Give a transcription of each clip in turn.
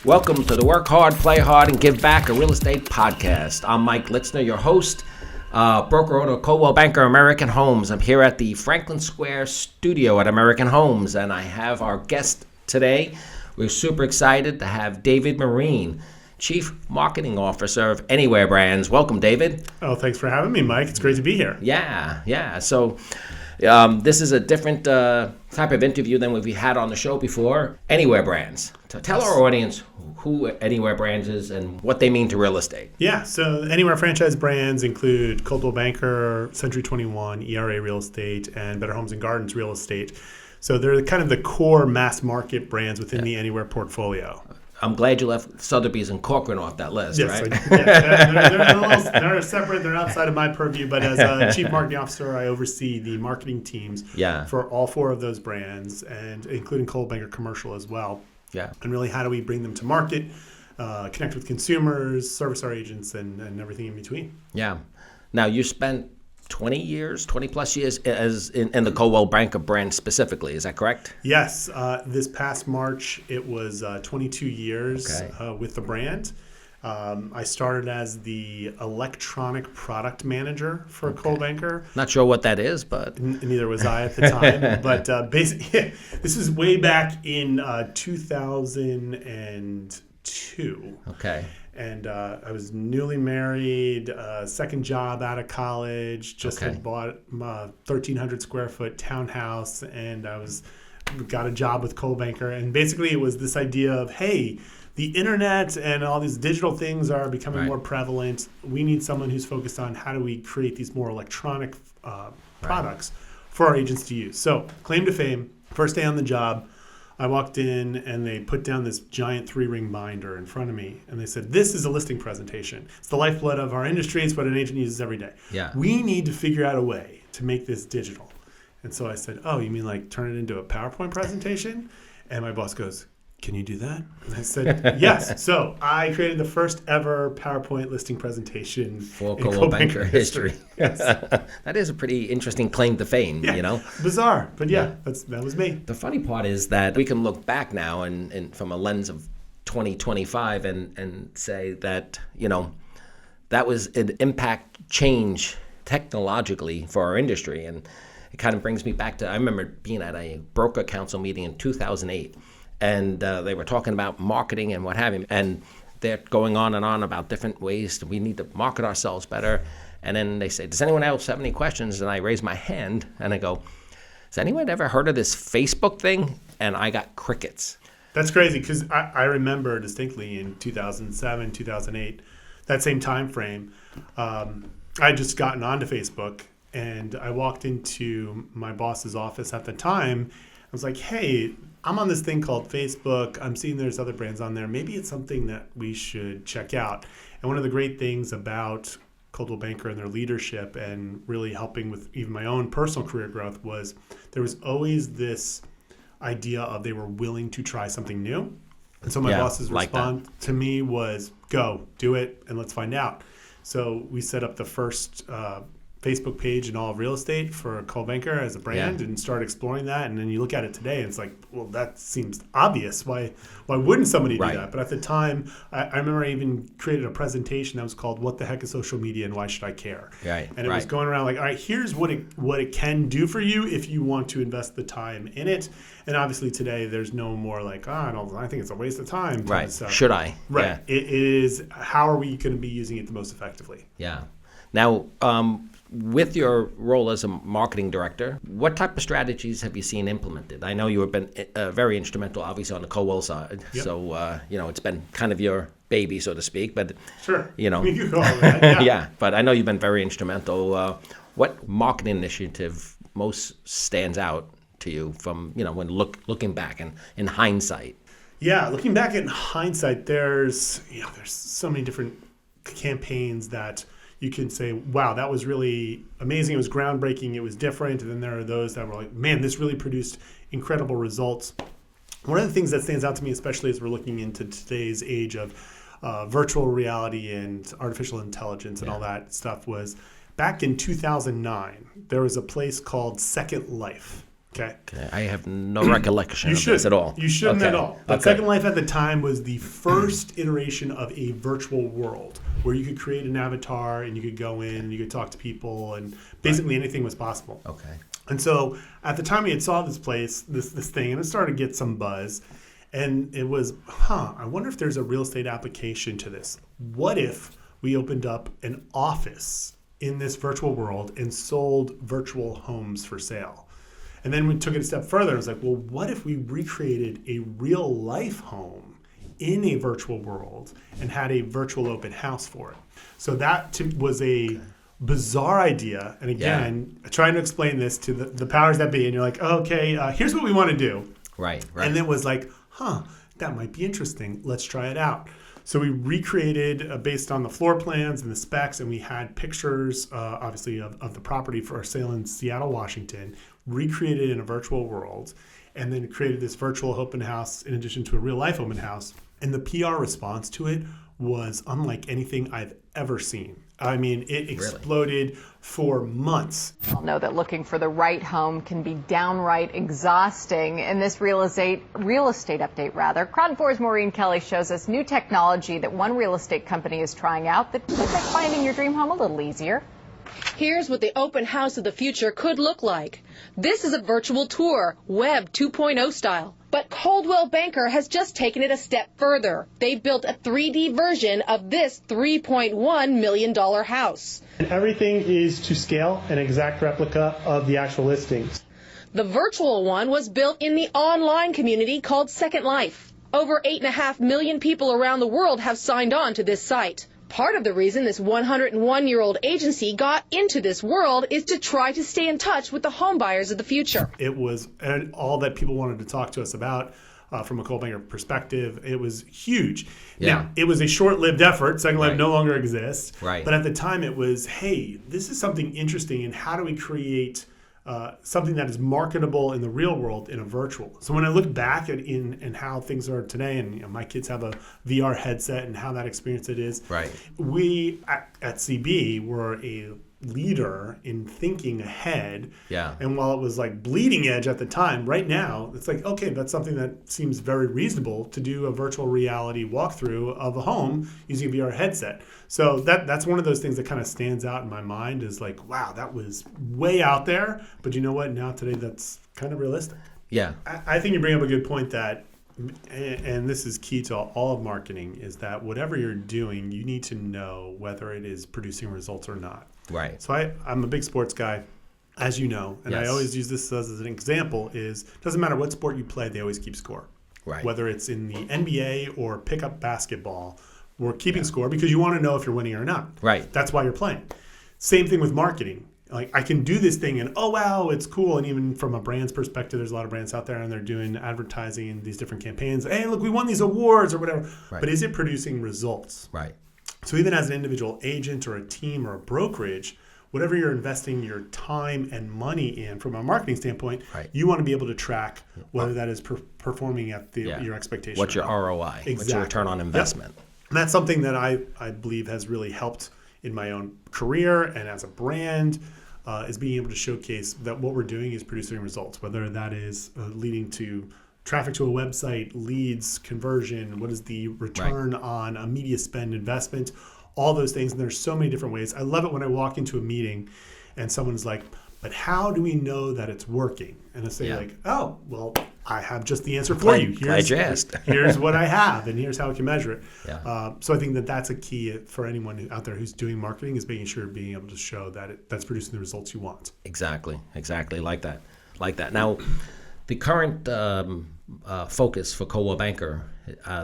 Welcome to the Work Hard, Play Hard, and Give Back, a real estate podcast. I'm Mike Litzner, your host, broker owner of Coldwell Banker American Homes. I'm here at the Franklin Square studio at American Homes, and I have our guest today. We're super excited to have David Marine, Chief Marketing Officer of Anywhere Brands. Welcome, David. Oh, thanks for having me, Mike. It's great to be here. Yeah. So this is a different type of interview than we've had on the show before. Anywhere Brands. So tell our audience who Anywhere Brands is and what they mean to real estate. Yeah, so Anywhere franchise brands include Coldwell Banker, Century 21, ERA Real Estate, and Better Homes and Gardens Real Estate. So they're kind of the core mass market brands within the Anywhere portfolio. I'm glad you left Sotheby's and Corcoran off that list, yes, right? They're separate. They're outside of my purview. But as a chief marketing officer, I oversee the marketing teams for all four of those brands, and including Coldwell Banker Commercial as well. Yeah. And really, how do we bring them to market, connect with consumers, service our agents, and everything in between. Yeah. Now, you spent 20 plus years as in the Coldwell Banker brand specifically. Is that correct? Yes. This past March, it was 22 years with the brand. I started as the electronic product manager for Coldwell Banker. Not sure what that is, but neither was I at the time. But basically, this is way back in 2002. Okay. And I was newly married, second job out of college, just had bought a 1,300 square foot townhouse, and got a job with Coldwell Banker. And basically it was this idea of, hey, the internet and all these digital things are becoming more prevalent. We need someone who's focused on how do we create these more electronic products for our agents to use. So claim to fame, first day on the job, I walked in and they put down this giant 3-ring binder in front of me, and they said, this is a listing presentation. It's the lifeblood of our industry. It's what an agent uses every day. Yeah. We need to figure out a way to make this digital. And so I said, oh, you mean like turn it into a PowerPoint presentation? And my boss goes, can you do that? And I said, yes. So I created the first ever PowerPoint listing presentation for Coldwell Banker history. Yes. That is a pretty interesting claim to fame, you know? Bizarre, but that was me. The funny part is that we can look back now and from a lens of 2025 and say that, you know, that was an impact change technologically for our industry. And it kind of brings me back to, I remember being at a broker council meeting in 2008. And they were talking about marketing and what have you. And they're going on and on about different ways that we need to market ourselves better. And then they say, does anyone else have any questions? And I raise my hand and I go, has anyone ever heard of this Facebook thing? And I got crickets. That's crazy because I remember distinctly in 2007, 2008, that same time frame, I had just gotten onto Facebook and I walked into my boss's office at the time. I was like, hey, I'm on this thing called Facebook. I'm seeing there's other brands on there. Maybe it's something that we should check out. And one of the great things about Coldwell Banker and their leadership and really helping with even my own personal career growth was there was always this idea of they were willing to try something new. And so my boss's response to me was, go, do it, and let's find out. So we set up the first Facebook page in all of real estate for Coldwell Banker as a brand and start exploring that. And then you look at it today and it's like, well, that seems obvious. Why wouldn't somebody do that? But at the time, I remember I even created a presentation that was called What the Heck is Social Media and Why Should I Care? Right. And it was going around like, all right, here's what it can do for you if you want to invest the time in it. And obviously today there's no more like, I think it's a waste of time. Right. Should I? Right. Yeah. It is, how are we going to be using it the most effectively? Yeah. Now, with your role as a marketing director, what type of strategies have you seen implemented? I know you have been very instrumental, obviously, on the Coldwell side. Yep. So, it's been kind of your baby, so to speak. But sure, you call it that. Yeah. But I know you've been very instrumental. What marketing initiative most stands out to you from when looking back and in hindsight? Yeah, looking back in hindsight, there's so many different campaigns that you can say, wow, that was really amazing. It was groundbreaking. It was different. And then there are those that were like, man, this really produced incredible results. One of the things that stands out to me, especially as we're looking into today's age of virtual reality and artificial intelligence and all that stuff, was back in 2009, there was a place called Second Life. Okay. I have no recollection of this at all. You shouldn't at all. But Second Life at the time was the first iteration of a virtual world where you could create an avatar and you could go in and you could talk to people and basically anything was possible. Okay. And so at the time we had saw this place, this thing, and it started to get some buzz. And it was, I wonder if there's a real estate application to this. What if we opened up an office in this virtual world and sold virtual homes for sale? And then we took it a step further. I was like, well, what if we recreated a real life home in a virtual world and had a virtual open house for it? So that was a bizarre idea. And again, trying to explain this to the powers that be. And you're like, okay, here's what we want to do. Right. And it was like, that might be interesting. Let's try it out. So we recreated based on the floor plans and the specs, and we had pictures, obviously, of the property for our sale in Seattle, Washington, recreated in a virtual world, and then created this virtual open house in addition to a real life open house. And the PR response to it was unlike anything I've ever seen. I mean, it exploded for months. I'll know that looking for the right home can be downright exhausting. In this real estate update, Cron 4's Maureen Kelly shows us new technology that one real estate company is trying out that could make finding your dream home a little easier. Here's what the open house of the future could look like. This is a virtual tour, Web 2.0 style. But Coldwell Banker has just taken it a step further. They built a 3D version of this $3.1 million house. Everything is to scale, an exact replica of the actual listings. The virtual one was built in the online community called Second Life. Over 8.5 million people around the world have signed on to this site. Part of the reason this 101-year-old agency got into this world is to try to stay in touch with the home buyers of the future. It was all that people wanted to talk to us about from a Coldwell Banker perspective. It was huge. Yeah. Now, it was a short-lived effort. Second Life no longer exists. Right. But at the time, it was, hey, this is something interesting, and how do we create something that is marketable in the real world in a virtual? So when I look back at how things are today, and my kids have a VR headset and how that experience it is, we at CB were a leader in thinking ahead. Yeah. And while it was like bleeding edge at the time, right now it's like, okay, that's something that seems very reasonable to do a virtual reality walkthrough of a home using a VR headset. So that's one of those things that kind of stands out in my mind is like, wow, that was way out there. But you know what? Now today that's kind of realistic. Yeah. I think you bring up a good point that, and this is key to all of marketing, is that whatever you're doing, you need to know whether it is producing results or not. Right. So I'm a big sports guy, as you know, and I always use this as an example is it doesn't matter what sport you play, they always keep score. Right. Whether it's in the NBA or pickup basketball, we're keeping score because you want to know if you're winning or not. Right. That's why you're playing. Same thing with marketing. Like I can do this thing and oh wow, it's cool. And even from a brand's perspective, there's a lot of brands out there and they're doing advertising in these different campaigns. Hey, look, we won these awards or whatever. Right. But is it producing results? Right. So even as an individual agent or a team or a brokerage, whatever you're investing your time and money in from a marketing standpoint, you want to be able to track whether that is performing at your expectation. What's your ROI? Exactly. What's your return on investment? Yep. And that's something that I believe has really helped in my own career and as a brand is being able to showcase that what we're doing is producing results, whether that is leading to traffic to a website, leads, conversion, what is the return on a media spend investment, all those things. And there's so many different ways. I love it when I walk into a meeting and someone's like, but how do we know that it's working? And I say like, oh, well, I have just the answer for you. Here's what I have, and here's how I can measure it. Yeah. So I think that's a key for anyone out there who's doing marketing is making sure being able to show that that's producing the results you want. Exactly. Like that. Now, the current focus for Coldwell Banker,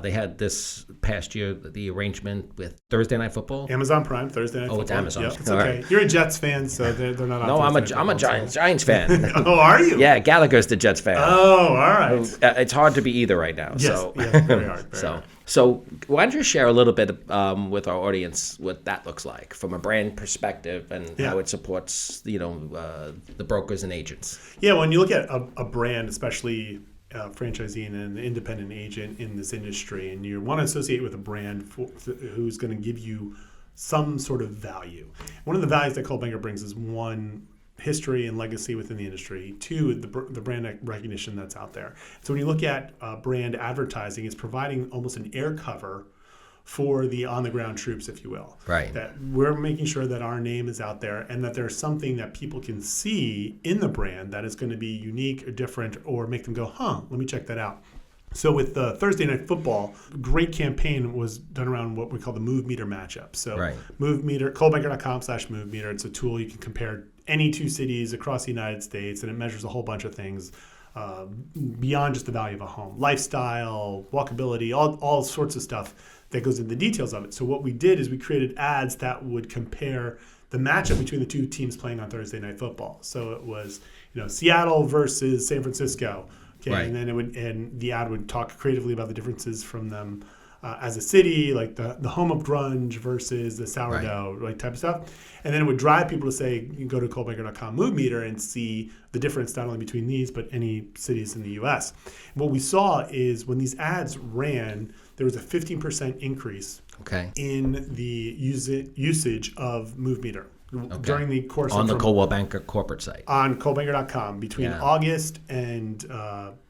they had this past year the arrangement with Thursday Night Football. Amazon Prime, Thursday Night Football. Oh, it's Amazon. Yep, it's okay. Right. You're a Jets fan, so they're not on No, I'm a Giants fan. Oh, are you? Yeah, Gallagher's the Jets fan. Oh, all right. It's hard to be either right now. Yes, so. very hard. Very hard. So why don't you share a little bit with our audience what that looks like from a brand perspective and how it supports the brokers and agents? Yeah, when you look at a brand, especially franchisee and an independent agent in this industry, and you want to associate with a brand who's going to give you some sort of value. One of the values that Coldwell Banker brings is one, history and legacy within the industry. 2, the brand recognition that's out there. So when you look at brand advertising, it's providing almost an air cover for the on-the-ground troops, if you will. Right. That we're making sure that our name is out there and that there's something that people can see in the brand that is going to be unique or different or make them go, let me check that out. So with Thursday Night Football, a great campaign was done around what we call the Move Meter matchup. So Move Meter, coldbanker.com/Move Meter. It's a tool you can compare any 2 cities across the United States, and it measures a whole bunch of things beyond just the value of a home. Lifestyle, walkability, all sorts of stuff that goes into the details of it. So what we did is we created ads that would compare the matchup between the 2 teams playing on Thursday Night Football. So it was, Seattle versus San Francisco. Okay, and then the ad would talk creatively about the differences from them as a city, like the home of grunge versus the sourdough, type of stuff. And then it would drive people to say, you go to coldbanker.com Move Meter and see the difference not only between these, but any cities in the U.S. And what we saw is when these ads ran, there was a 15% increase in the usage of Move Meter. During the course on the Coldwell Banker corporate site. On coldbanker.com. Between August and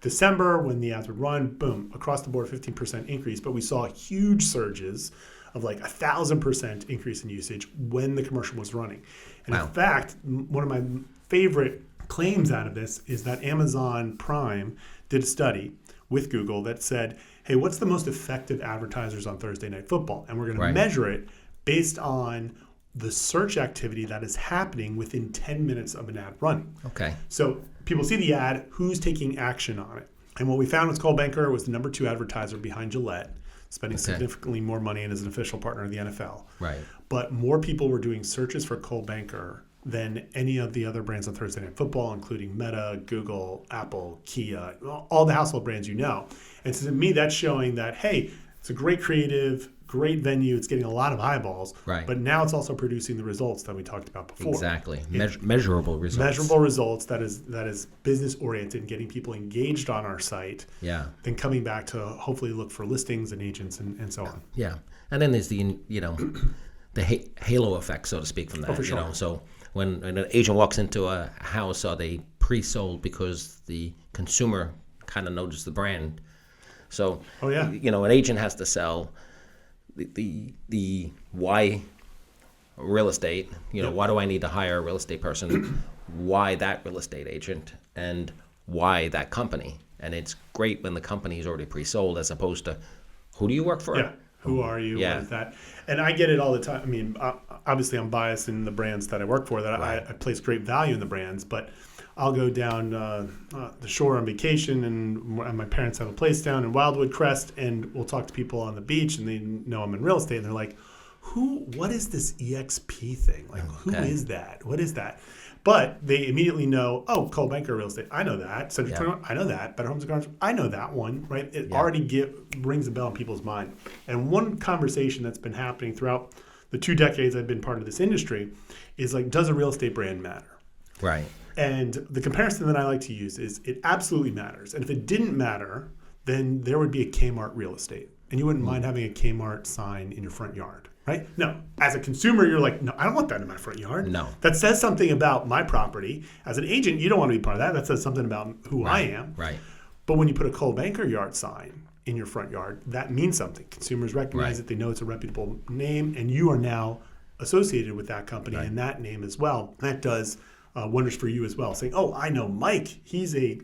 December, when the ads would run, boom, across the board, 15% increase. But we saw huge surges of like 1,000% increase in usage when the commercial was running. And in fact, one of my favorite claims out of this is that Amazon Prime did a study with Google that said, hey, what's the most effective advertisers on Thursday Night Football? And we're going to measure it based on the search activity that is happening within 10 minutes of an ad running. Okay. So people see the ad, who's taking action on it? And what we found was Coldwell Banker was the number 2 advertiser behind Gillette, spending significantly more money and is an official partner of the NFL. Right. But more people were doing searches for Coldwell Banker than any of the other brands on Thursday Night Football, including Meta, Google, Apple, Kia, all the household brands you know. And so to me, that's showing that, hey, it's a great creative, great venue. It's getting a lot of eyeballs, but now it's also producing the results that we talked about before. Exactly, measurable results. Measurable results that is business oriented, getting people engaged on our site. Yeah. Then coming back to hopefully look for listings and agents and so on. Yeah, and then there's the the halo effect, so to speak, from that. Oh, for sure. So when an agent walks into a house, are they pre-sold because the consumer kind of noticed the brand? So an agent has to sell the why real estate, why do I need to hire a real estate person, why that real estate agent, and why that company. And it's great when the company is already pre-sold as opposed to who do you work for? Yeah. Who are you? What is that? And I get it all the time. I mean, obviously I'm biased in the brands that I work for, that I place great value in the brands, but I'll go down the shore on vacation, and my parents have a place down in Wildwood Crest, and we'll talk to people on the beach, and they know I'm in real estate, and they're like, what is this EXP thing? Like, who is that? What is that? But they immediately know, Coldwell Banker Real Estate, I know that. Century 21, I know that. Better Homes and Gardens, I know that one, right? It already rings a bell in people's mind. And one conversation that's been happening throughout the 2 decades I've been part of this industry is like, does a real estate brand matter? Right. And the comparison that I like to use is it absolutely matters. And if it didn't matter, then there would be a Kmart real estate. And you wouldn't mind having a Kmart sign in your front yard, right? No. As a consumer, you're like, no, I don't want that in my front yard. No. That says something about my property. As an agent, you don't want to be part of that. That says something about who I am. Right. But when you put a Coldwell Banker yard sign in your front yard, that means something. Consumers recognize it. They know it's a reputable name. And you are now associated with that company and that name as well. That does wonders for you as well, saying, I know Mike. He's a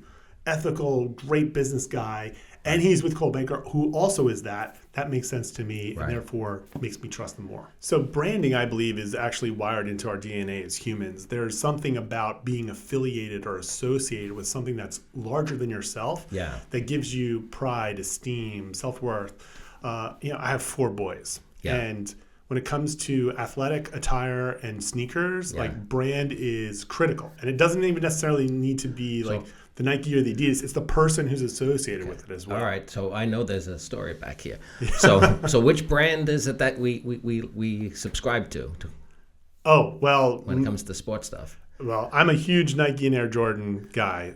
ethical, great business guy, and he's with Coldwell Banker, who also is that. That makes sense to me, and therefore makes me trust them more. So branding, I believe, is actually wired into our DNA as humans. There's something about being affiliated or associated with something that's larger than yourself that gives you pride, esteem, self-worth. I have 4 boys, and when it comes to athletic attire and sneakers, like brand is critical. And it doesn't even necessarily need to be like the Nike or the Adidas. It's the person who's associated with it as well. All right. So I know there's a story back here. So which brand is it that we subscribe to? Oh, well. When it comes to sports stuff. Well, I'm a huge Nike and Air Jordan guy.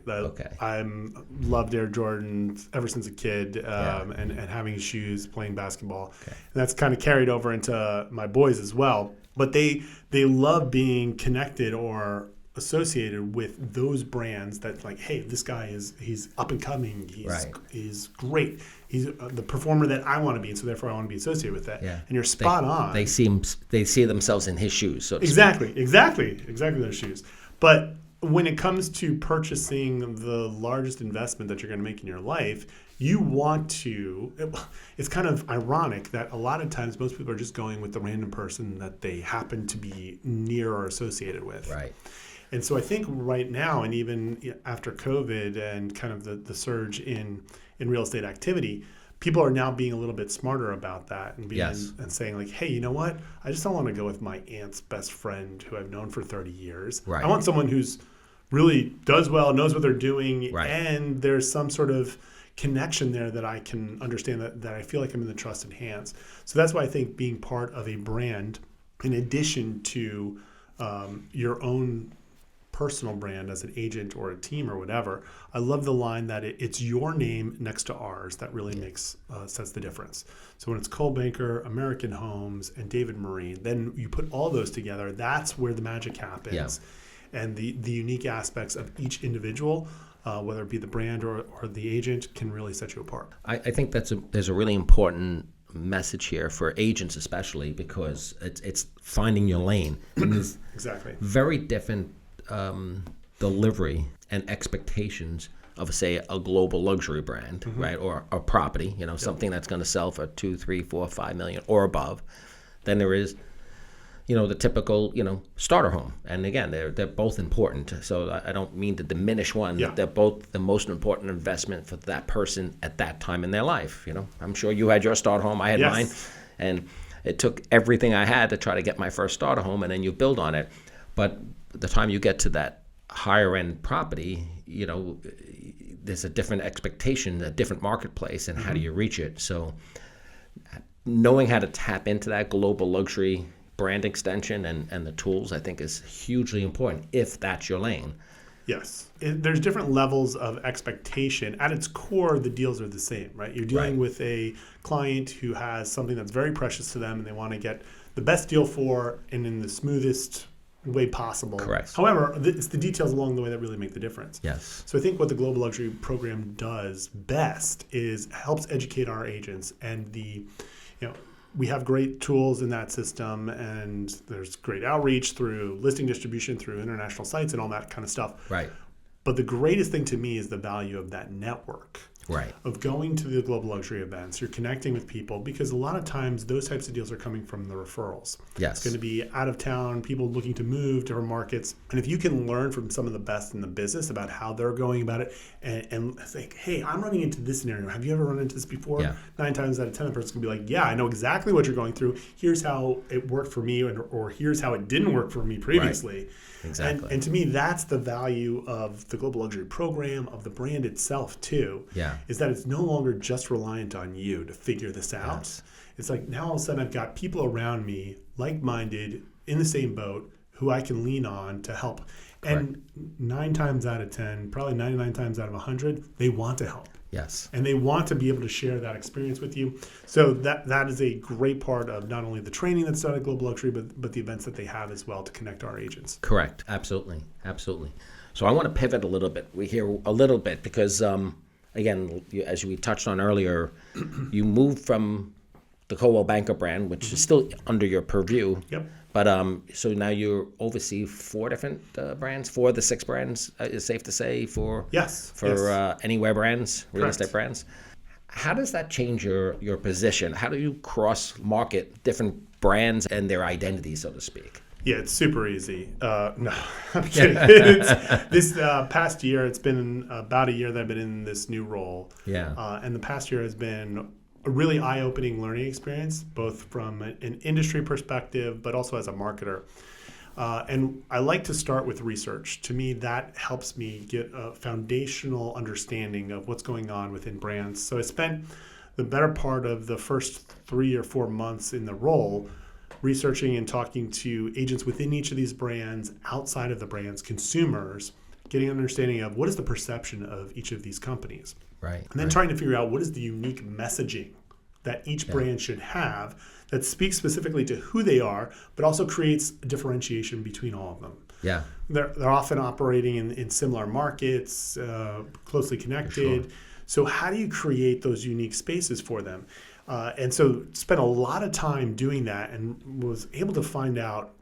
I'm loved Air Jordans ever since a kid, and having shoes, playing basketball. And that's kind of carried over into my boys as well. But they love being connected or associated with those brands that like, hey, this guy he's up and coming. He's great. He's the performer that I want to be, and so therefore I want to be associated with that. Yeah. And you're spot on. They see themselves in his shoes. So to exactly those shoes. But when it comes to purchasing the largest investment that you're going to make in your life, you want to, it's kind of ironic that a lot of times most people are just going with the random person that they happen to be near or associated with. Right. And so I think right now, and even after COVID and kind of the surge in real estate activity, people are now being a little bit smarter about that and and saying like, hey, you know what? I just don't want to go with my aunt's best friend who I've known for 30 years. Right. I want someone who's really does well, knows what they're doing, right. and there's some sort of connection there that I can understand that I feel like I'm in the trusted hands. So that's why I think being part of a brand, in addition to your own personal brand as an agent or a team or whatever, I love the line that it's your name next to ours that really sets the difference. So when it's Coldwell Banker, American Homes, and David Marine, then you put all those together, that's where the magic happens. Yeah. And the unique aspects of each individual, whether it be the brand or the agent, can really set you apart. I think there's a really important message here for agents especially, because it's finding your lane. And there's exactly very different delivery and expectations of, say, a global luxury brand, right, or a property, something that's going to sell for 2, 3, 4, 5 million or above, than there is, the typical, starter home. And again, they're both important. So I don't mean to diminish one. Yeah. They're both the most important investment for that person at that time in their life. I'm sure you had your starter home. I had mine, and it took everything I had to try to get my first starter home, and then you build on it. But the time you get to that higher end property, there's a different expectation, a different marketplace, and how do you reach it? So knowing how to tap into that global luxury brand extension and the tools, I think, is hugely important if that's your lane. Yes. There's different levels of expectation. At its core, the deals are the same, right? You're dealing with a client who has something that's very precious to them, and they want to get the best deal for and in the smoothest way possible. Correct. However, it's the details along the way that really make the difference. Yes. So I think what the Global Luxury Program does best is helps educate our agents, and we have great tools in that system, and there's great outreach through listing distribution, through international sites and all that kind of stuff. Right. But the greatest thing to me is the value of that network. Right. Of going to the global luxury events. You're connecting with people, because a lot of times those types of deals are coming from the referrals. Yes. It's going to be out of town, people looking to move to our markets. And if you can learn from some of the best in the business about how they're going about it, and think, hey, I'm running into this scenario. Have you ever run into this before? Yeah. 9 times out of 10, the person's going to be like, yeah, I know exactly what you're going through. Here's how it worked for me, or here's how it didn't work for me previously. Right. Exactly. And to me, that's the value of the Global Luxury Program, of the brand itself too. Yeah. Is that it's no longer just reliant on you to figure this out. Yes. It's like now all of a sudden I've got people around me, like-minded, in the same boat, who I can lean on to help. Correct. And 9 times out of 10, probably 99 times out of 100, they want to help. Yes. And they want to be able to share that experience with you. So that is a great part of not only the training that's done at Global Luxury, but the events that they have as well to connect our agents. Correct. Absolutely. Absolutely. So I want to pivot a little bit. We hear a little bit because, again, as we touched on earlier, you moved from the Coldwell Banker brand, which is still under your purview. Yep. But so now you oversee 4 different brands, 4 of the 6 brands, is safe to say, for Anywhere brands, real Correct. estate brands. How does that change your position? How do you cross-market different brands and their identity, so to speak? Yeah, it's super easy. No, I'm kidding. This past year, it's been about a year that I've been in this new role. Yeah. And the past year has been a really eye-opening learning experience, both from an industry perspective, but also as a marketer. And I like to start with research. To me, that helps me get a foundational understanding of what's going on within brands. So I spent the better part of the first 3 or 4 months in the role researching and talking to agents within each of these brands, outside of the brands, consumers, getting an understanding of what is the perception of each of these companies. Right. And then trying to figure out what is the unique messaging that each brand should have that speaks specifically to who they are, but also creates a differentiation between all of them. Yeah. They're often operating in similar markets, closely connected. Sure. So how do you create those unique spaces for them? And so spent a lot of time doing that and was able to find out,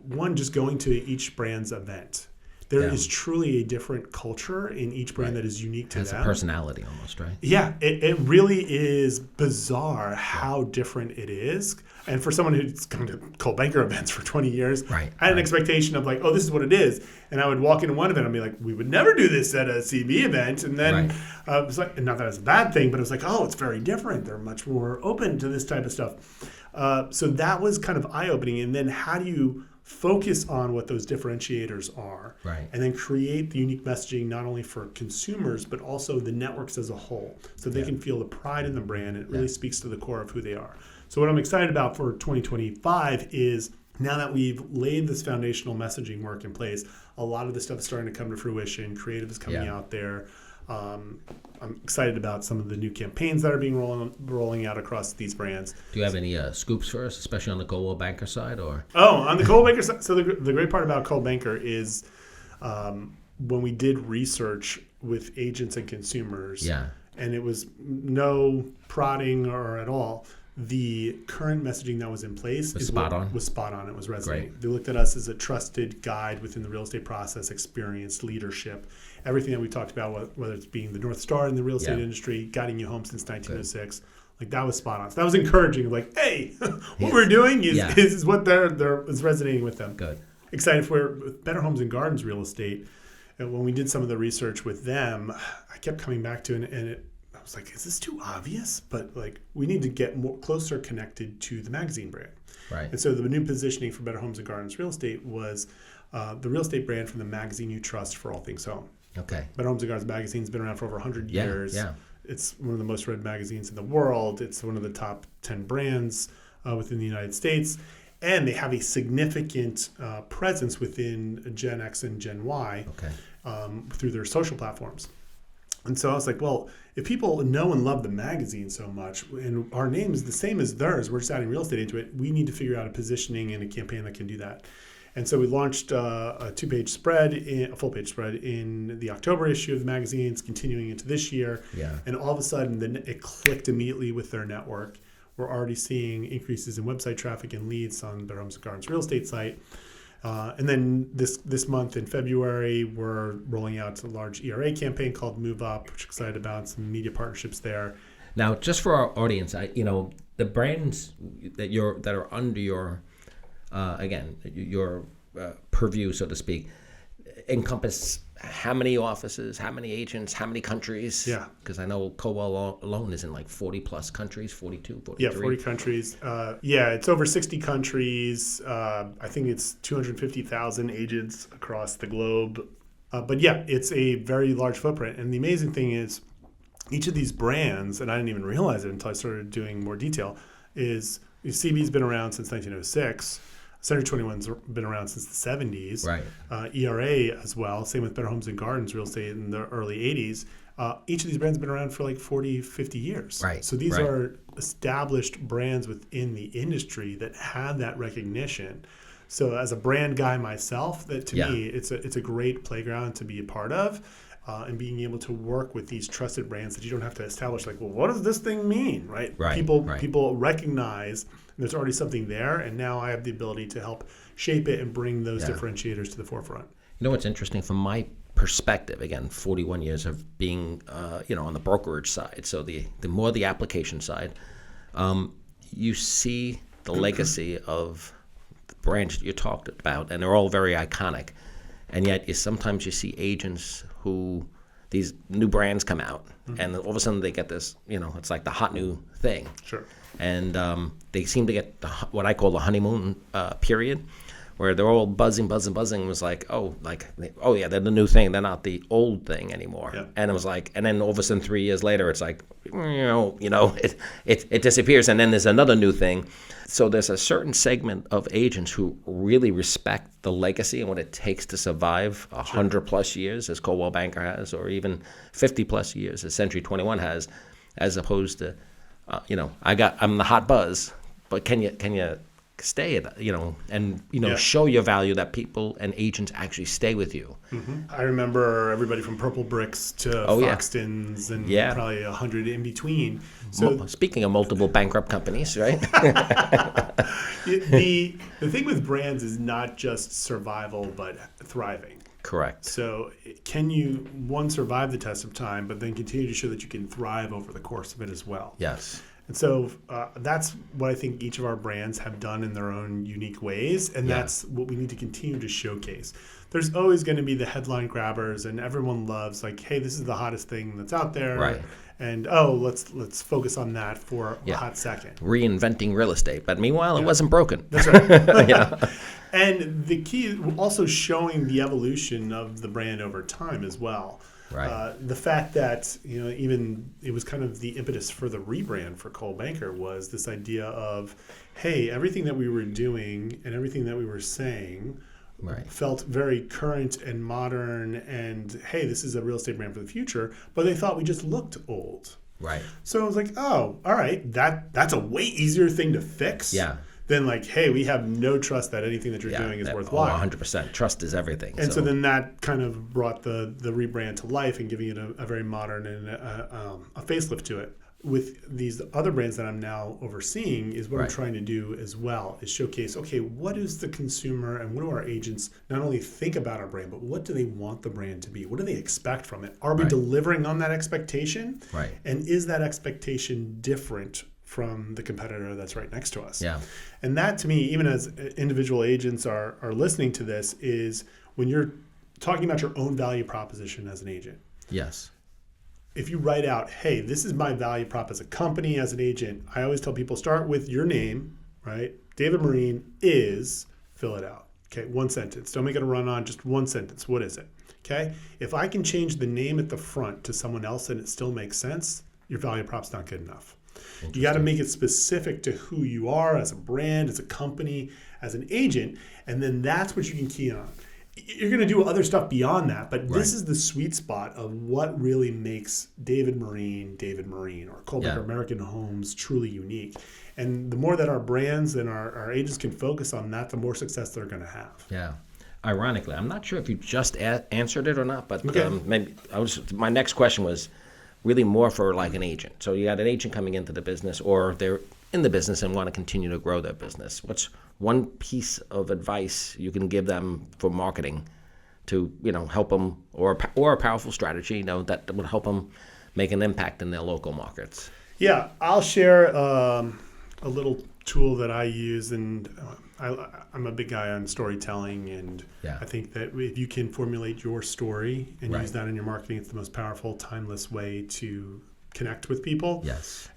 one, just going to each brand's event. There is truly a different culture in each brand that is unique to them. Has a personality almost, right? Yeah, it really is bizarre how different it is. And for someone who's come to Coldwell Banker events for 20 years, I had an expectation of like, oh, this is what it is. And I would walk into one event and be like, we would never do this at a CB event. And then it was like, not that it's a bad thing, but it was like, oh, it's very different. They're much more open to this type of stuff. So that was kind of eye-opening. And then how do you focus on what those differentiators are, and then create the unique messaging not only for consumers but also the networks as a whole, so they can feel the pride in the brand. It really speaks to the core of who they are. So what I'm excited about for 2025 is, now that we've laid this foundational messaging work in place, a lot of the stuff is starting to come to fruition. Creative is coming out there. I'm excited about some of the new campaigns that are being rolling out across these brands. Do you have any scoops for us, especially on the Coldwell Banker side? Or on the Coldwell Banker side, so the great part about Coldwell Banker is when we did research with agents and consumers, and it was no prodding or at all, the current messaging that was in place was spot on. It was resonating. They looked at us as a trusted guide within the real estate process, experience, leadership, everything that we talked about, whether it's being the North Star in the real estate industry, guiding you home since 1906. Like, that was spot on. So that was encouraging. Like, hey, what we're doing is what is resonating with them. Good. Excited for Better Homes and Gardens Real Estate. And when we did some of the research with them, I kept coming back to it, and I was like, is this too obvious? But like, we need to get more closer connected to the magazine brand. And so the new positioning for Better Homes and Gardens Real Estate was the real estate brand from the magazine you trust for all things home. Better Homes and Gardens magazine has been around for over 100 years. It's one of the most read magazines in the world. It's one of the top 10 brands within the United States. And they have a significant presence within Gen X and Gen Y through their social platforms. And so I was like, well, if people know and love the magazine so much, and our name is the same as theirs, we're just adding real estate into it, we need to figure out a positioning and a campaign that can do that. And so we launched a two-page spread, a full-page spread in the October issue of the magazine. It's continuing into this year. And all of a sudden, then it clicked immediately with their network. We're already seeing increases in website traffic and leads on Better Homes and Gardens real estate site. And then this month in February, we're rolling out a large ERA campaign called Move Up, which I'm excited about, some media partnerships there. Now, just for our audience, the brands that are under your your purview, so to speak, encompass how many offices, how many agents, how many countries? Because I know Coldwell alone is in like 40 plus countries, 42, 43. Yeah, 40 countries. It's over 60 countries. I think it's 250,000 agents across the globe. But yeah, it's a very large footprint. And the amazing thing is, each of these brands, and I didn't even realize it until I started doing more detail, is CB's been around since 1906. Century 21's been around since the 70s. ERA as well. Same with Better Homes and Gardens Real Estate in the early 80s. Each of these brands have been around for like 40, 50 years. So these are established brands within the industry that have that recognition. So as a brand guy myself, that to me, it's a great playground to be a part of. And being able to work with these trusted brands that you don't have to establish, like, well, what does this thing mean, right? People recognize there's already something there, and now I have the ability to help shape it and bring those differentiators to the forefront. You know what's interesting from my perspective, again, 41 years of being, on the brokerage side, so the more the application side, you see the legacy of the brands that you talked about, and they're all very iconic. And yet sometimes you see agents who these new brands come out, and all of a sudden they get this, it's like the hot new thing. And they seem to get what I call the honeymoon period, where they're all buzzing. It was like, they're the new thing. They're not the old thing anymore. And it was like, and then all of a sudden 3 years later, it's like, it disappears. And then there's another new thing. So there's a certain segment of agents who really respect the legacy and what it takes to survive 100 plus years, as Coldwell Banker has, or even 50 plus years, as Century 21 has, as opposed to, I'm the hot buzz, but can you stay at, and show your value that people and agents actually stay with you. I remember everybody from Purple Bricks to Foxtons and probably 100 in between. So speaking of multiple bankrupt companies, right? the thing with brands is not just survival, but thriving. Correct. So can you, one, survive the test of time, but then continue to show that you can thrive over the course of it as well? Yes. And so that's what I think each of our brands have done in their own unique ways, and that's what we need to continue to showcase. There's always going to be the headline grabbers, and everyone loves, like, hey, this is the hottest thing that's out there. Right. And, let's focus on that for a hot second. Reinventing real estate. But meanwhile, it wasn't broken. That's right. And the key is also showing the evolution of the brand over time as well. Right. The fact that, even it was kind of the impetus for the rebrand for Coldwell Banker was this idea of, hey, everything that we were doing and everything that we were saying felt very current and modern, and hey, this is a real estate brand for the future, but they thought we just looked old. Right. So I was like, oh, all right, that's a way easier thing to fix. Yeah. Than like, hey, we have no trust that anything that you're doing is worthwhile. 100%. Trust is everything. And so then that kind of brought the rebrand to life and giving it a very modern and a facelift to it. With these other brands that I'm now overseeing is what I'm trying to do as well, is showcase, okay, what is the consumer and what do our agents not only think about our brand, but what do they want the brand to be? What do they expect from it? Are we delivering on that expectation? Right. And is that expectation different from the competitor that's right next to us? Yeah. And that, to me, even as individual agents are listening to this, is when you're talking about your own value proposition as an agent. Yes. If you write out, hey, this is my value prop as a company, as an agent, I always tell people, start with your name, right? David Marine is, fill it out. Okay, one sentence. Don't make it a run-on, just one sentence. What is it? Okay? If I can change the name at the front to someone else and it still makes sense, your value prop's not good enough. You got to make it specific to who you are as a brand, as a company, as an agent, and then that's what you can key on. You're going to do other stuff beyond that, but this is the sweet spot of what really makes David Marine, or Coldwell Banker American Homes truly unique. And the more that our brands and our agents can focus on that, the more success they're going to have. Yeah. Ironically, I'm not sure if you just answered it or not, but maybe my next question was really more for like an agent. So you got an agent coming into the business, or they're in the business and want to continue to grow their business. What's one piece of advice you can give them for marketing to, help them, or a powerful strategy, that would help them make an impact in their local markets? Yeah, I'll share a little tool that I use, and I'm a big guy on storytelling, and I think that if you can formulate your story and use that in your marketing, it's the most powerful, timeless way to connect with people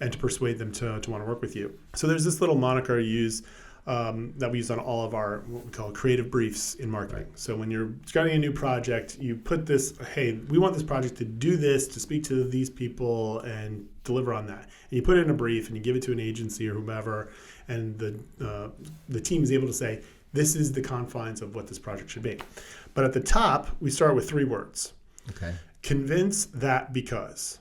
and to persuade them to want to work with you. So there's this little moniker I use that we use on all of our what we call creative briefs in marketing. So when you're starting a new project, you put this, hey, we want this project to do this, to speak to these people and deliver on that. And you put it in a brief and you give it to an agency or whomever, and the team is able to say, this is the confines of what this project should be. But at the top, we start with 3 words. Okay. Convince, that, because.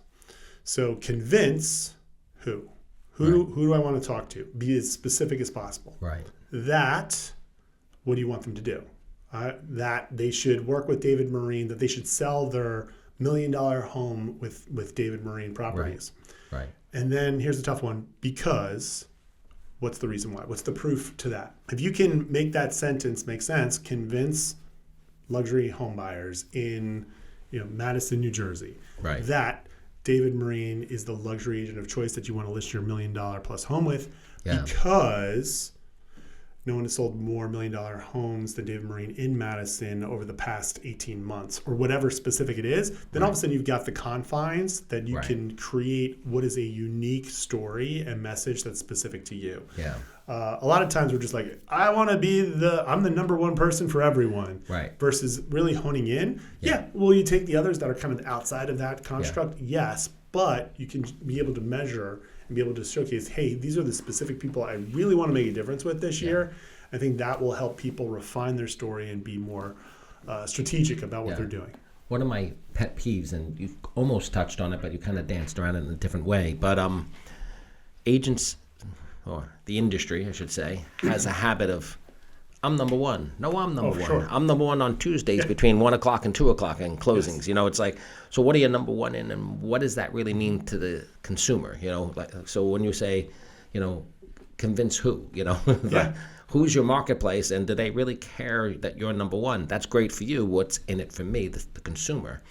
So convince who? Who do I want to talk to? Be as specific as possible. Right. That, what do you want them to do? That they should work with David Marine, that they should sell their $1 million home with David Marine Properties. Right. And then here's the tough one, because what's the reason why? What's the proof to that? If you can make that sentence make sense, convince luxury home buyers in Madison, New Jersey, that David Marine is the luxury agent of choice that you want to list your $1 million plus home with, because no one has sold more $1 million homes than David Marine in Madison over the past 18 months, or whatever specific it is. Then all of a sudden you've got the confines that you can create what is a unique story and message that's specific to you. Yeah. A lot of times we're just like, I want to be I'm the number one person for everyone. Right. Versus really honing in. Will you take the others that are kind of outside of that construct? Yes. But you can be able to measure and be able to showcase, hey, these are the specific people I really want to make a difference with this year. I think that will help people refine their story and be more strategic about what they're doing. One of my pet peeves, and you almost touched on it, but you kind of danced around it in a different way, but agents or the industry, I should say, has a habit of, I'm number one. No, I'm number one. Sure. I'm number one on Tuesdays between 1 o'clock and 2 o'clock in closings. Yes. You know, it's like, so what are you number one in, and what does that really mean to the consumer? You know, like, so when you say, you know, convince who? You know, Yeah. who's your marketplace, and do they really care that you're number one? That's great for you. What's in it for me, the consumer?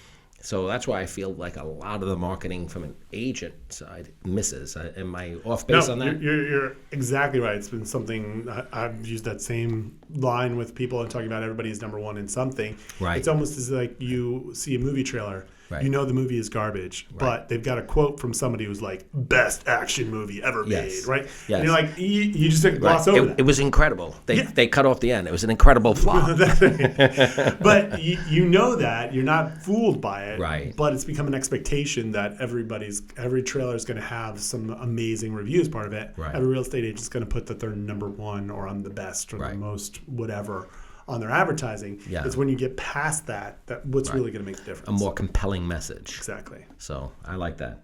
So that's why I feel like a lot of the marketing from an agent side misses. Am I off base on that? You're exactly right. It's been something I've used that same line with people and talking about everybody is number one in something. Right. It's almost as like you see a movie trailer. Right. You know the movie is garbage, but they've got a quote from somebody who's like, best action movie ever made, right? Yes. And you're like, you just gloss over that. It was incredible. They cut off the end. It was an incredible flop. But you know that. You're not fooled by it. Right. But it's become an expectation that every trailer is going to have some amazing review as part of it. Right. Every real estate agent is going to put that they're number one or on the best or the most whatever on their advertising. Yeah. It's when you get past that what's really going to make the difference. A more compelling message. Exactly. So I like that.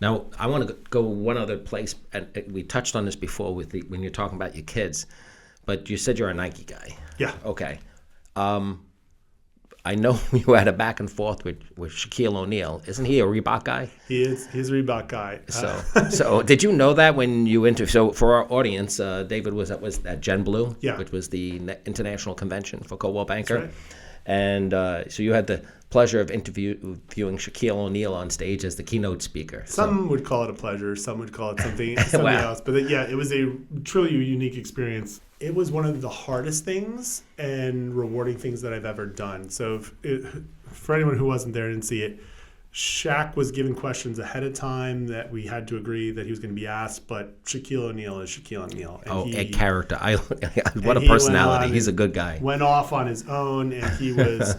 Now I want to go one other place, and we touched on this before with when you're talking about your kids, but you said you're a Nike guy. Yeah. Okay. I know you had a back and forth with Shaquille O'Neal. Isn't he a Reebok guy? He's a Reebok guy. So did you know that when you interviewed? So for our audience, David was at Gen Blue, Yeah. which was the international convention for Coldwell Banker. That's right. And so you had the pleasure of interviewing Shaquille O'Neal on stage as the keynote speaker. Some would call it a pleasure. Some would call it something Wow. else. But it was a truly unique experience. It was one of the hardest things and rewarding things that I've ever done. So for anyone who wasn't there and didn't see it, Shaq was given questions ahead of time that we had to agree that he was going to be asked, but Shaquille O'Neal is Shaquille O'Neal. And a character. What a personality. He's a good guy. Went off on his own, and he was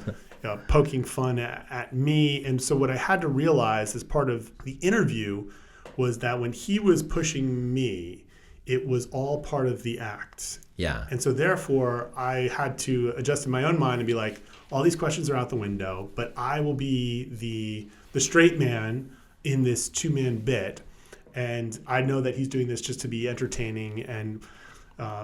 poking fun at me. And so what I had to realize as part of the interview was that when he was pushing me, it was all part of the act. Yeah. And so therefore, I had to adjust in my own mind and be like, all these questions are out the window, but I will be the straight man in this two-man bit. And I know that he's doing this just to be entertaining. And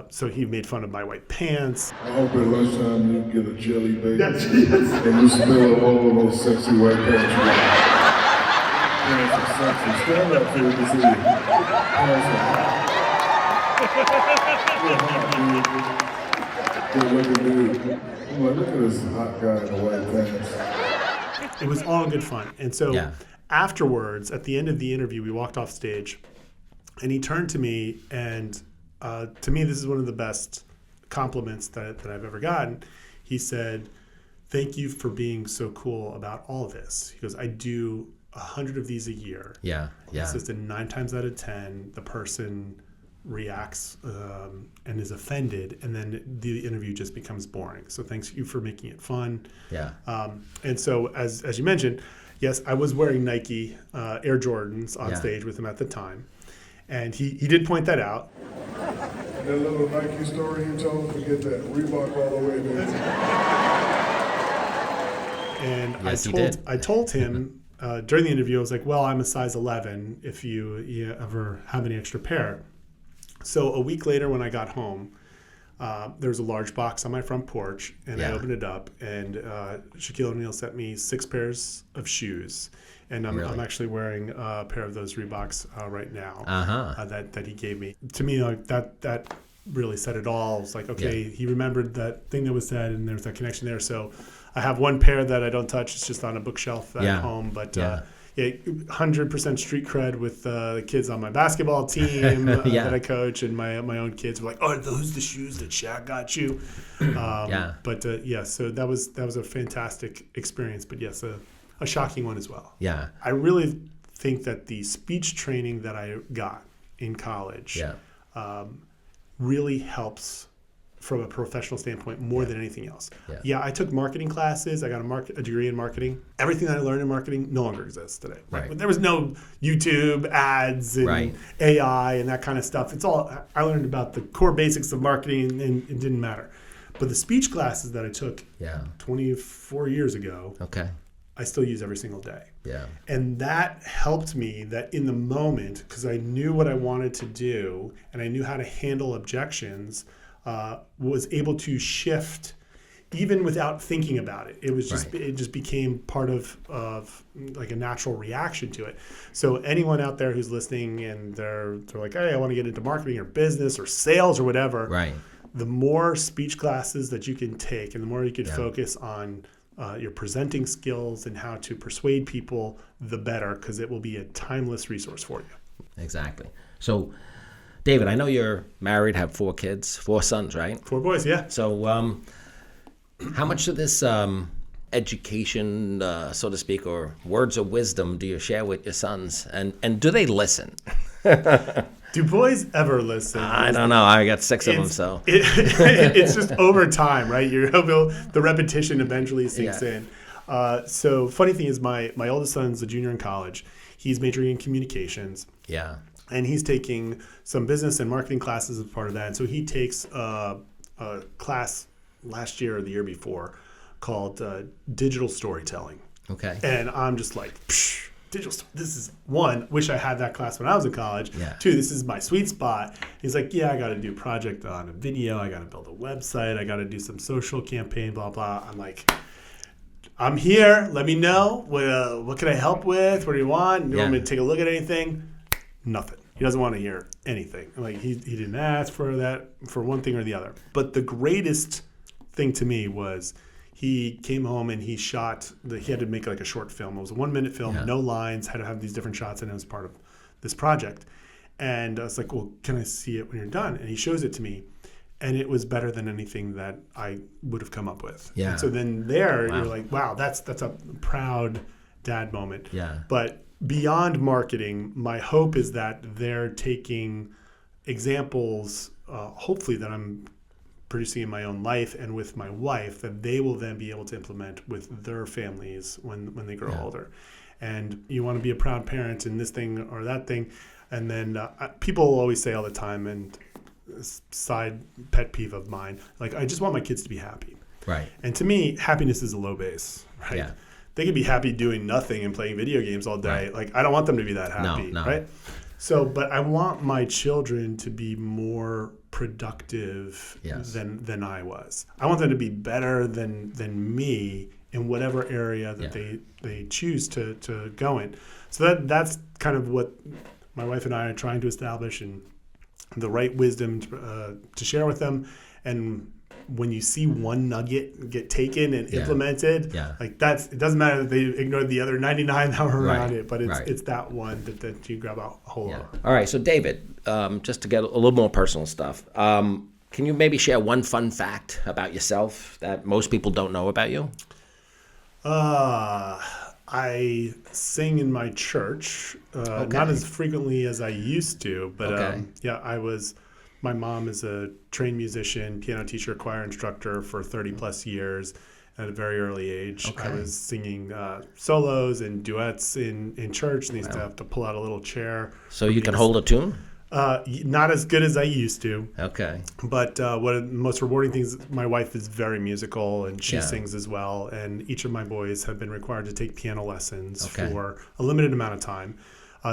so he made fun of my white pants. I hope at lunchtime you get a jelly baby and you smell all of those sexy white pants you got. Stand up so we can see you. Look at this hot guy in the white pants. It was all good fun. And so afterwards, at the end of the interview, we walked off stage and he turned to me, and to me, this is one of the best compliments that I've ever gotten. He said, "Thank you for being so cool about all this." He goes, "I do 100 of these a year." Yeah. He says that 9 times out of 10, the person reacts and is offended, and then the interview just becomes boring. So thanks you for making it fun. Yeah. And so as you mentioned, yes, I was wearing Nike Air Jordans on stage with him at the time, and he did point that out. That little Nike story you told, forget that. Reebok all the way there. And Yes, I told him during the interview, I was like, well, I'm a size 11 if you ever have any extra pair. So a week later when I got home, there was a large box on my front porch, and I opened it up, and Shaquille O'Neal sent me 6 pairs of shoes. And I'm actually wearing a pair of those Reeboks right now that he gave me. To me, like that really said it all. It's like, okay, he remembered that thing that was said, and there's that connection there. So I have one pair that I don't touch. It's just on a bookshelf at home. But 100% street cred with the kids on my basketball team that I coach, and my own kids were like, "Oh, are those the shoes that Shaq got you?" So that was a fantastic experience. But yes, a shocking one as well. Yeah. I really think that the speech training that I got in college really helps from a professional standpoint more than anything else. I took marketing classes. I got a degree in marketing. Everything that I learned in marketing no longer exists today. Right? But there was no YouTube ads and AI and that kind of stuff. It's all I learned about the core basics of marketing, and it didn't matter. But the speech classes that I took 24 years ago I still use every single day. Yeah. And that helped me that in the moment, because I knew what I wanted to do and I knew how to handle objections, was able to shift even without thinking about it. It was just it just became part of like a natural reaction to it. So anyone out there who's listening and they're like, hey, I want to get into marketing or business or sales or whatever. Right. The more speech classes that you can take and the more you can focus on your presenting skills and how to persuade people, the better, because it will be a timeless resource for you. Exactly. So, David, I know you're married, have 4 kids, 4 sons, right? 4 boys, yeah. So, how much of this education, so to speak, or words of wisdom do you share with your sons? And do they listen? Do boys ever listen? I don't know. I got 6 of them, so. It's just over time, right? The repetition eventually sinks in. So funny thing is my oldest son's a junior in college. He's majoring in communications. Yeah. And he's taking some business and marketing classes as part of that. And so he takes a class last year or the year before called digital storytelling. Okay. And I'm just like, psh, this is one, wish I had that class when I was in college. Yeah. 2, this is my sweet spot. He's like, yeah, I got to do a project on a video. I got to build a website. I got to do some social campaign, blah, blah. I'm like, I'm here. Let me know. What can I help with? What do you want? Do you want me to take a look at anything? Nothing. He doesn't want to hear anything. Like he didn't ask for that, for one thing or the other. But the greatest thing to me was he came home and he had to make like a short film. It was a 1-minute film, no lines, had to have these different shots, and it was part of this project. And I was like, well, can I see it when you're done? And he shows it to me. And it was better than anything that I would have come up with. Yeah. And so then you're like, wow, that's a proud dad moment. Yeah. But beyond marketing, my hope is that they're taking examples, hopefully that I'm producing in my own life and with my wife, that they will then be able to implement with their families when they grow older. And you want to be a proud parent in this thing or that thing. And then people always say all the time, and side pet peeve of mine, like, I just want my kids to be happy. Right. And to me, happiness is a low base, right? Yeah. They can be happy doing nothing and playing video games all day. Right. Like, I don't want them to be that happy, right? So, but I want my children to be more productive than I was. I want them to be better than me in whatever area that they choose to go in. So that's kind of what my wife and I are trying to establish, and the right wisdom to share with them. And when you see one nugget get taken and implemented, like it doesn't matter that they ignored the other 99 that were around it, but it's that one that you grab a hold of. All right, so David, just to get a little more personal stuff, can you maybe share one fun fact about yourself that most people don't know about you? I sing in my church, not as frequently as I used to, but my mom is a trained musician, piano teacher, choir instructor for 30 plus years. At a very early age, I was singing solos and duets in church, and I used to have to pull out a little chair. So you can hold a tune? Not as good as I used to. Okay. But one of the most rewarding things, my wife is very musical, and she sings as well. And each of my boys have been required to take piano lessons for a limited amount of time.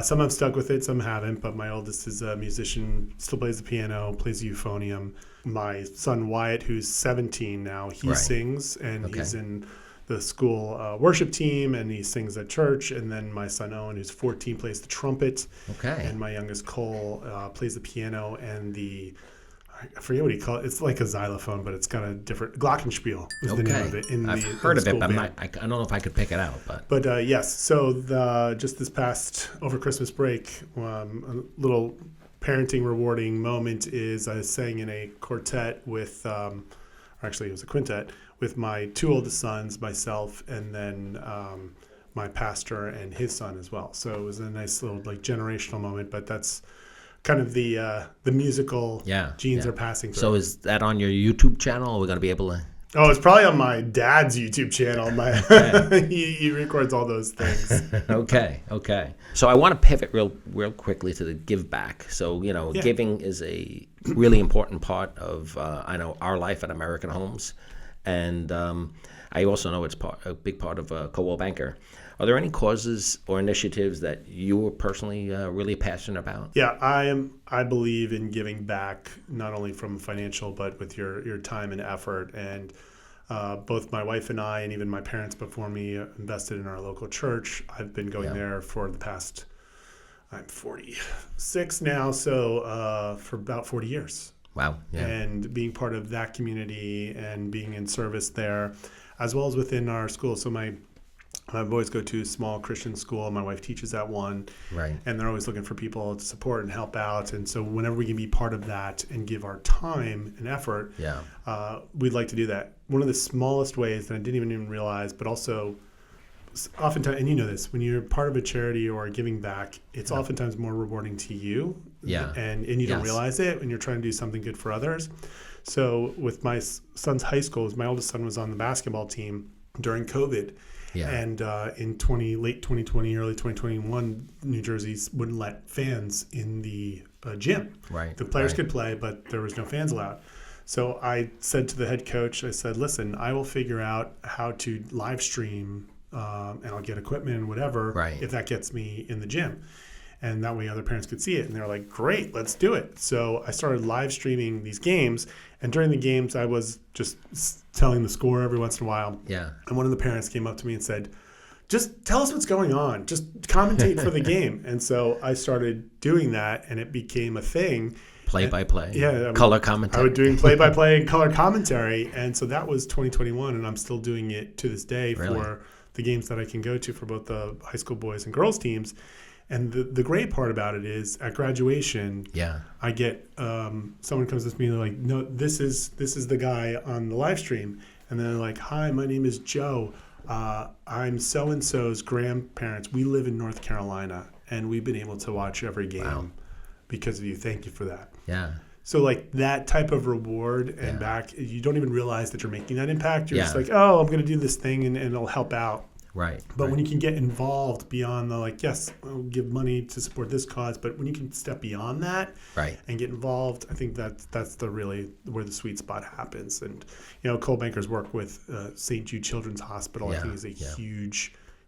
Some have stuck with it, some haven't. But my oldest is a musician, still plays the piano, plays the euphonium. My son Wyatt, who's 17 now, he sings, and he's in the school worship team, and he sings at church. And then my son Owen, who's 14, plays the trumpet. Okay. And my youngest Cole plays the piano and I forget what he calls it. It's like a xylophone, but it's got a different glockenspiel is the name of it. I've heard of it, but I don't know if I could pick it out. But yes, so just this past over Christmas break, a little parenting rewarding moment is I sang in a quartet with, actually it was a quintet, with my 2 oldest sons, myself, and then my pastor and his son as well. So it was a nice little like generational moment, but that's kind of the musical genes are passing through. So is that on your YouTube channel? Are we going to be able to? Oh, it's probably on my dad's YouTube channel. He records all those things. Okay. So I want to pivot real quickly to the give back. So, giving is a really important part of, I know, our life at American Homes. And I also know it's a big part of Coldwell Banker. Are there any causes or initiatives that you are personally really passionate about? Yeah, I believe in giving back, not only from financial, but with your time and effort. And both my wife and I, and even my parents before me, invested in our local church. I've been going there for the past, I'm 46 now, so for about 40 years. Wow. Yeah. And being part of that community and being in service there, as well as within our school. So my boys go to a small Christian school. My wife teaches at one. Right. And they're always looking for people to support and help out. And so whenever we can be part of that and give our time and effort, we'd like to do that. One of the smallest ways that I didn't even realize, but also oftentimes, and you know this, when you're part of a charity or giving back, it's oftentimes more rewarding to you. Yeah. And you don't realize it when you're trying to do something good for others. So with my son's high school, my oldest son was on the basketball team during COVID. Yeah. And in late 2020, early 2021, New Jersey wouldn't let fans in the gym. Right. The players could play, but there was no fans allowed. So I said to the head coach, I said, listen, I will figure out how to live stream and I'll get equipment and whatever if that gets me in the gym. And that way other parents could see it. And they're like, great, let's do it. So I started live streaming these games. And during the games, I was just telling the score every once in a while. Yeah. And one of the parents came up to me and said, just tell us what's going on. Just commentate for the game. And so I started doing that, and it became a thing. Play-by-play. Yeah. Color commentary. I was doing play-by-play and color commentary. And so that was 2021, and I'm still doing it to this day for the games that I can go to for both the high school boys and girls teams. And the great part about it is at graduation, I get someone comes to me and they're like, no, this is the guy on the live stream. And then they're like, hi, my name is Joe. I'm so-and-so's grandparents. We live in North Carolina, and we've been able to watch every game because of you. Thank you for that. Yeah. So like that type of reward and back, you don't even realize that you're making that impact. You're just like, oh, I'm going to do this thing and it'll help out. Right. But when you can get involved beyond the like, yes, I'll give money to support this cause, but when you can step beyond that and get involved, I think that's the really where the sweet spot happens. And Coldwell Banker's work with St. Jude Children's Hospital, I think, is a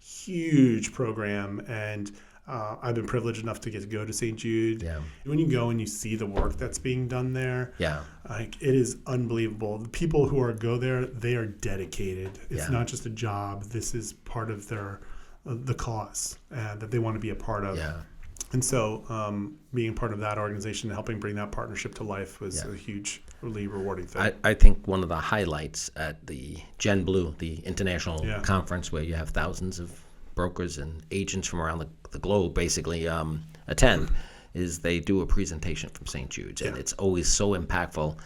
huge program. And I've been privileged enough to get to go to St. Jude. Yeah. When you go and you see the work that's being done there, like it is unbelievable. The people who go there, they are dedicated. It's not just a job. This is part of the cause that they want to be a part of. Yeah. And so being part of that organization and helping bring that partnership to life was a hugely rewarding thing. I think one of the highlights at the Gen Blue, the international conference where you have thousands of brokers and agents from around the globe basically attend, is they do a presentation from St. Jude's, and it's always so impactful.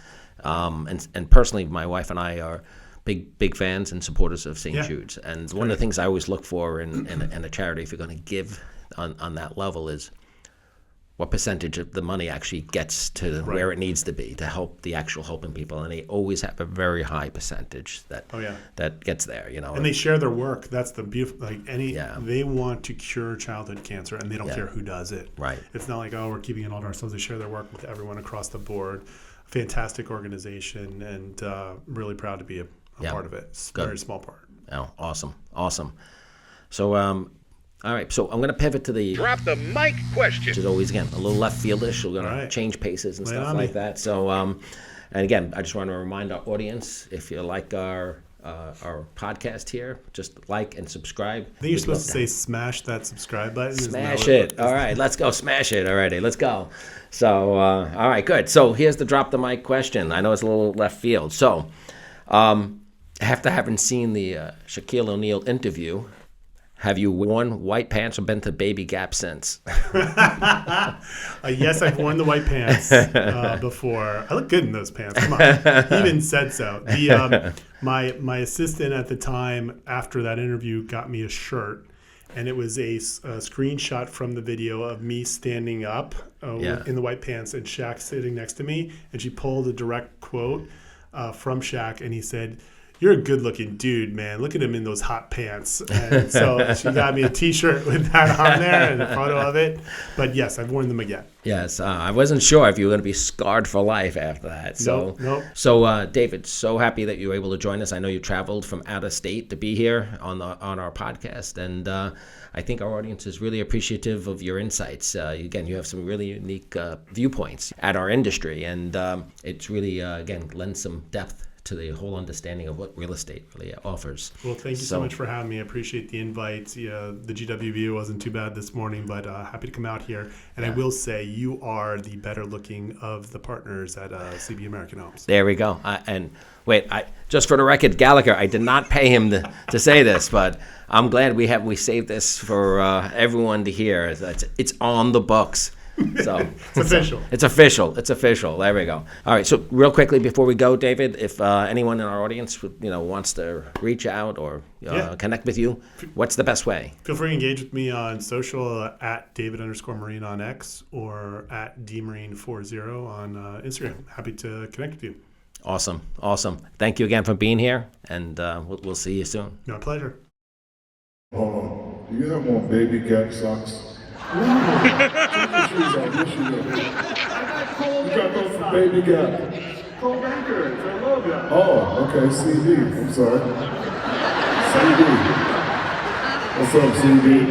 And personally, my wife and I are big fans and supporters of St. Jude's. And one of the things I always look for in a charity, if you're going to give on that level, is what percentage of the money actually gets to where it needs to be to help the actual helping people. And they always have a very high percentage that gets there, And they share their work. That's the beautiful, they want to cure childhood cancer, and they don't care who does it. Right. It's not like, oh, we're keeping it all to ourselves. They share their work with everyone across the board. Fantastic organization, and really proud to be a part of it. It's a very small part. Oh, awesome. So, all right, so I'm going to pivot to the drop the mic question, which is always, again, a little left fieldish. We're going to change paces and stuff like that. So, and again, I just want to remind our audience, if you like our podcast here, just like and subscribe. I think you're supposed to say smash that subscribe button. Smash it. All right, let's go. Smash it. Alrighty, let's go. So, all right, good. So here's the drop the mic question. I know it's a little left field. So, after having seen the Shaquille O'Neal interview, have you worn white pants or been to Baby Gap since? Yes, I've worn the white pants before. I look good in those pants. Come on. He even said so. My assistant at the time, after that interview, got me a shirt. And it was a screenshot from the video of me standing up in the white pants and Shaq sitting next to me. And she pulled a direct quote from Shaq, and he said, you're a good-looking dude, man. Look at him in those hot pants. And so she got me a T-shirt with that on there and a photo of it. But yes, I've worn them again. Yes, I wasn't sure if you were going to be scarred for life after that. So, Nope. So, David, so happy that you were able to join us. I know you traveled from out of state to be here on our podcast, and I think our audience is really appreciative of your insights. Again, you have some really unique viewpoints at our industry, and it's really, again, lends some depth to the whole understanding of what real estate really offers. Well, thank you so much for having me. I appreciate the invite. The GWB wasn't too bad this morning, but happy to come out here. And I will say you are the better looking of the partners at CB American Homes. There we go. And wait, just for the record, Gallagher, I did not pay him to say this, but I'm glad we saved this for everyone to hear. It's on the books. So it's official. It's official. There we go. All right. So real quickly before we go, David, if anyone in our audience wants to reach out or connect with you, what's the best way? Feel free to engage with me on social at David_Marine on X or at DMarine40 on Instagram. Happy to connect with you. Awesome. Thank you again for being here, and we'll see you soon. My pleasure. Hold on. Do you have more baby cat socks? No. You got those from Baby Gap. Coldwell Banker, it's our logo. Oh, okay, CD. I'm sorry. CD. What's up, CD?